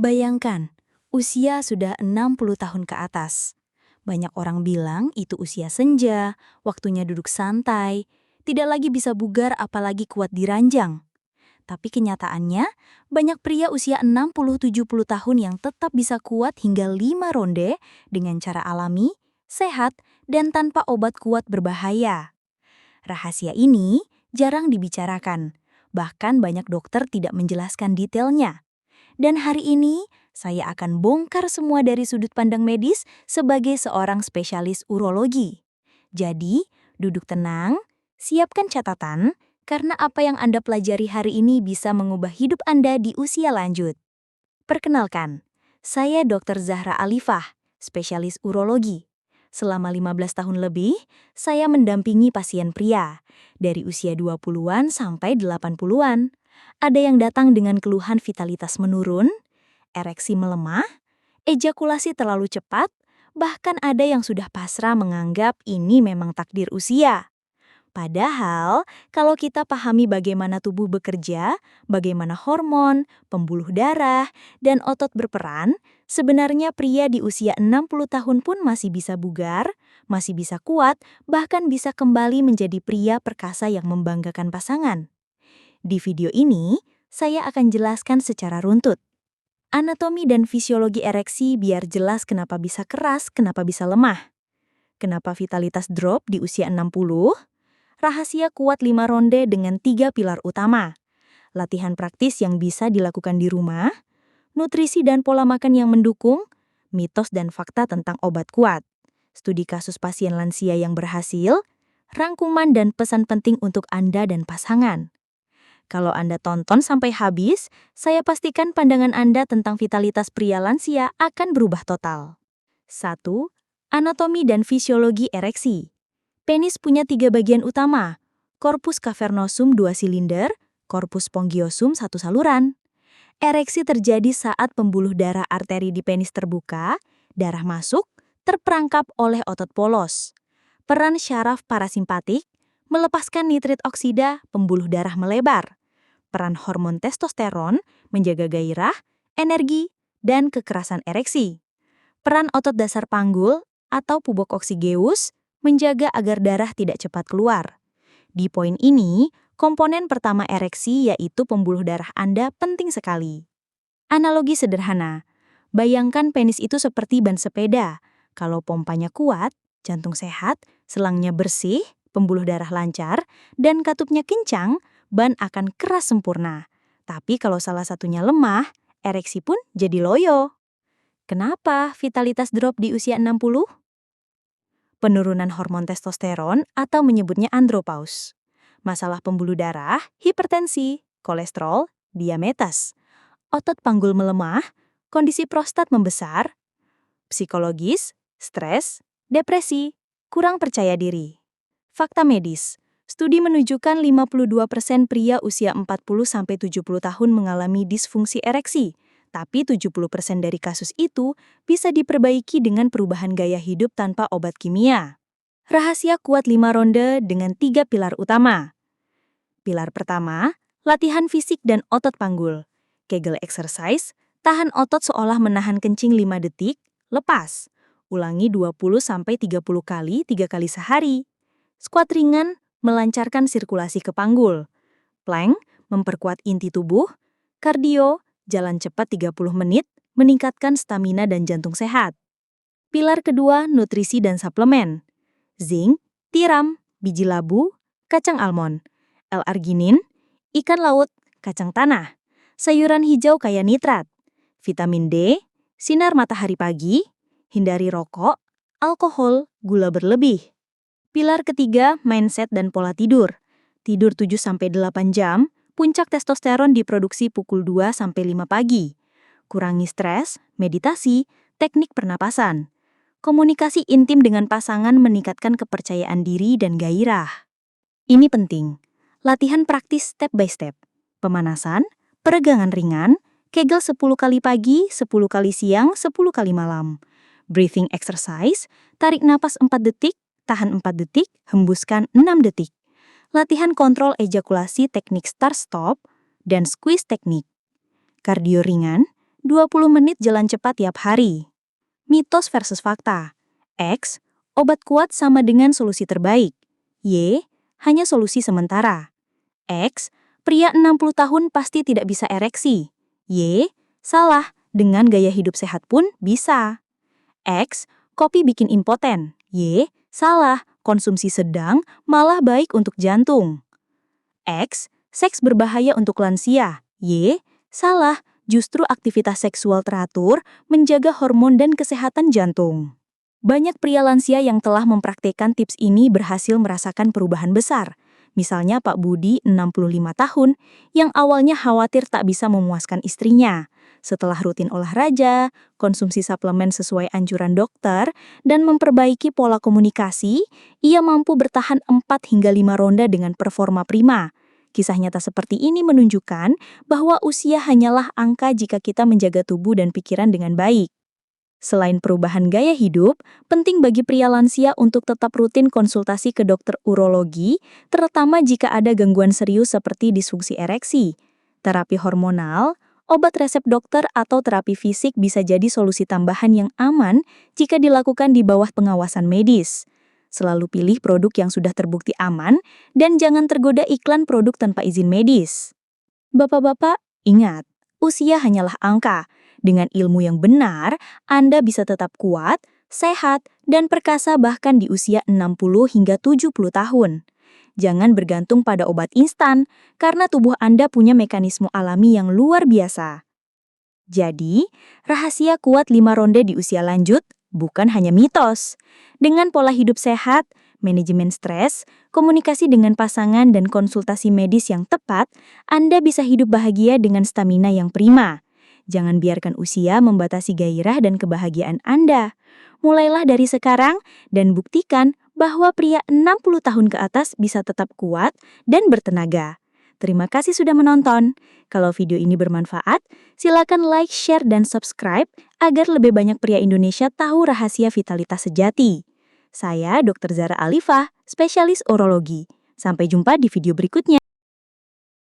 Bayangkan, usia sudah 60 tahun ke atas. Banyak orang bilang itu usia senja, waktunya duduk santai, tidak lagi bisa bugar apalagi kuat di ranjang. Tapi kenyataannya, banyak pria usia 60-70 tahun yang tetap bisa kuat hingga 5 ronde dengan cara alami, sehat, dan tanpa obat kuat berbahaya. Rahasia ini jarang dibicarakan, bahkan banyak dokter tidak menjelaskan detailnya. Dan hari ini, saya akan bongkar semua dari sudut pandang medis sebagai seorang spesialis urologi. Jadi, duduk tenang, siapkan catatan, karena apa yang Anda pelajari hari ini bisa mengubah hidup Anda di usia lanjut. Perkenalkan, saya Dr. Zahra Alifah, spesialis urologi. Selama 15 tahun lebih, saya mendampingi pasien pria, dari usia 20-an sampai 80-an. Ada yang datang dengan keluhan vitalitas menurun, ereksi melemah, ejakulasi terlalu cepat, bahkan ada yang sudah pasrah menganggap ini memang takdir usia. Padahal, kalau kita pahami bagaimana tubuh bekerja, bagaimana hormon, pembuluh darah, dan otot berperan, sebenarnya pria di usia 60 tahun pun masih bisa bugar, masih bisa kuat, bahkan bisa kembali menjadi pria perkasa yang membanggakan pasangan. Di video ini, saya akan jelaskan secara runtut anatomi dan fisiologi ereksi biar jelas kenapa bisa keras, kenapa bisa lemah. Kenapa vitalitas drop di usia 60? Rahasia kuat 5 ronde dengan 3 pilar utama. Latihan praktis yang bisa dilakukan di rumah, nutrisi dan pola makan yang mendukung, mitos dan fakta tentang obat kuat, studi kasus pasien lansia yang berhasil, rangkuman dan pesan penting untuk Anda dan pasangan. Kalau Anda tonton sampai habis, saya pastikan pandangan Anda tentang vitalitas pria lansia akan berubah total. 1. Anatomi dan fisiologi ereksi. Penis punya 3 bagian utama, corpus cavernosum 2 silinder, corpus spongiosum 1 saluran. Ereksi terjadi saat pembuluh darah arteri di penis terbuka, darah masuk, terperangkap oleh otot polos. Peran syaraf parasimpatik, melepaskan nitrit oksida, pembuluh darah melebar. Peran hormon testosteron, menjaga gairah, energi, dan kekerasan ereksi. Peran otot dasar panggul atau pubok oksigeus, menjaga agar darah tidak cepat keluar. Di poin ini, komponen pertama ereksi yaitu pembuluh darah Anda penting sekali. Analogi sederhana, bayangkan penis itu seperti ban sepeda. Kalau pompanya kuat, jantung sehat, selangnya bersih, pembuluh darah lancar, dan katupnya kencang, ban akan keras sempurna. Tapi kalau salah satunya lemah, ereksi pun jadi loyo. Kenapa vitalitas drop di usia 60? Penurunan hormon testosteron atau menyebutnya andropause. Masalah pembuluh darah, hipertensi, kolesterol, diabetes. Otot panggul melemah, kondisi prostat membesar, psikologis, stres, depresi, kurang percaya diri. Fakta medis. Studi menunjukkan 52% pria usia 40-70 tahun mengalami disfungsi ereksi. Tapi 70% dari kasus itu bisa diperbaiki dengan perubahan gaya hidup tanpa obat kimia. Rahasia kuat 5 ronde dengan 3 pilar utama. Pilar pertama, latihan fisik dan otot panggul. Kegel exercise, tahan otot seolah menahan kencing 5 detik, lepas. Ulangi 20-30 kali 3 kali sehari. Squat ringan, melancarkan sirkulasi ke panggul. Plank, memperkuat inti tubuh. Kardio, jalan cepat 30 menit, meningkatkan stamina dan jantung sehat. Pilar kedua, nutrisi dan suplemen. Zinc, tiram, biji labu, kacang almond, L-arginin, ikan laut, kacang tanah, sayuran hijau kaya nitrat, vitamin D, sinar matahari pagi, hindari rokok, alkohol, gula berlebih. Pilar ketiga, mindset dan pola tidur. Tidur 7-8 jam, puncak testosteron diproduksi pukul 2-5 pagi. Kurangi stres, meditasi, teknik pernapasan. Komunikasi intim dengan pasangan meningkatkan kepercayaan diri dan gairah. Ini penting. Latihan praktis step by step. Pemanasan, peregangan ringan, kegel 10 kali pagi, 10 kali siang, 10 kali malam. Breathing exercise, tarik napas 4 detik, tahan 4 detik, hembuskan 6 detik. Latihan kontrol ejakulasi teknik start-stop, dan squeeze teknik. Kardio ringan, 20 menit jalan cepat tiap hari. Mitos versus fakta. X, obat kuat sama dengan solusi terbaik. Y, hanya solusi sementara. X, pria 60 tahun pasti tidak bisa ereksi. Y, salah, dengan gaya hidup sehat pun bisa. X, kopi bikin impoten. Y, salah, konsumsi sedang malah baik untuk jantung. X, seks berbahaya untuk lansia. Y, salah, justru aktivitas seksual teratur menjaga hormon dan kesehatan jantung. Banyak pria lansia yang telah mempraktikkan tips ini berhasil merasakan perubahan besar. Misalnya Pak Budi, 65 tahun, yang awalnya khawatir tak bisa memuaskan istrinya. Setelah rutin olahraga, konsumsi suplemen sesuai anjuran dokter, dan memperbaiki pola komunikasi, ia mampu bertahan 4 hingga 5 ronde dengan performa prima. Kisah nyata seperti ini menunjukkan bahwa usia hanyalah angka jika kita menjaga tubuh dan pikiran dengan baik. Selain perubahan gaya hidup, penting bagi pria lansia untuk tetap rutin konsultasi ke dokter urologi, terutama jika ada gangguan serius seperti disfungsi ereksi. Terapi hormonal, obat resep dokter atau terapi fisik bisa jadi solusi tambahan yang aman jika dilakukan di bawah pengawasan medis. Selalu pilih produk yang sudah terbukti aman dan jangan tergoda iklan produk tanpa izin medis. Bapak-bapak, ingat, usia hanyalah angka. Dengan ilmu yang benar, Anda bisa tetap kuat, sehat, dan perkasa bahkan di usia 60 hingga 70 tahun. Jangan bergantung pada obat instan, karena tubuh Anda punya mekanisme alami yang luar biasa. Jadi, rahasia kuat 5 ronde di usia lanjut bukan hanya mitos. Dengan pola hidup sehat, manajemen stres, komunikasi dengan pasangan dan konsultasi medis yang tepat, Anda bisa hidup bahagia dengan stamina yang prima. Jangan biarkan usia membatasi gairah dan kebahagiaan Anda. Mulailah dari sekarang dan buktikan bahwa pria 60 tahun ke atas bisa tetap kuat dan bertenaga. Terima kasih sudah menonton. Kalau video ini bermanfaat, silakan like, share, dan subscribe agar lebih banyak pria Indonesia tahu rahasia vitalitas sejati. Saya Dr. Zara Alifah, spesialis urologi. Sampai jumpa di video berikutnya.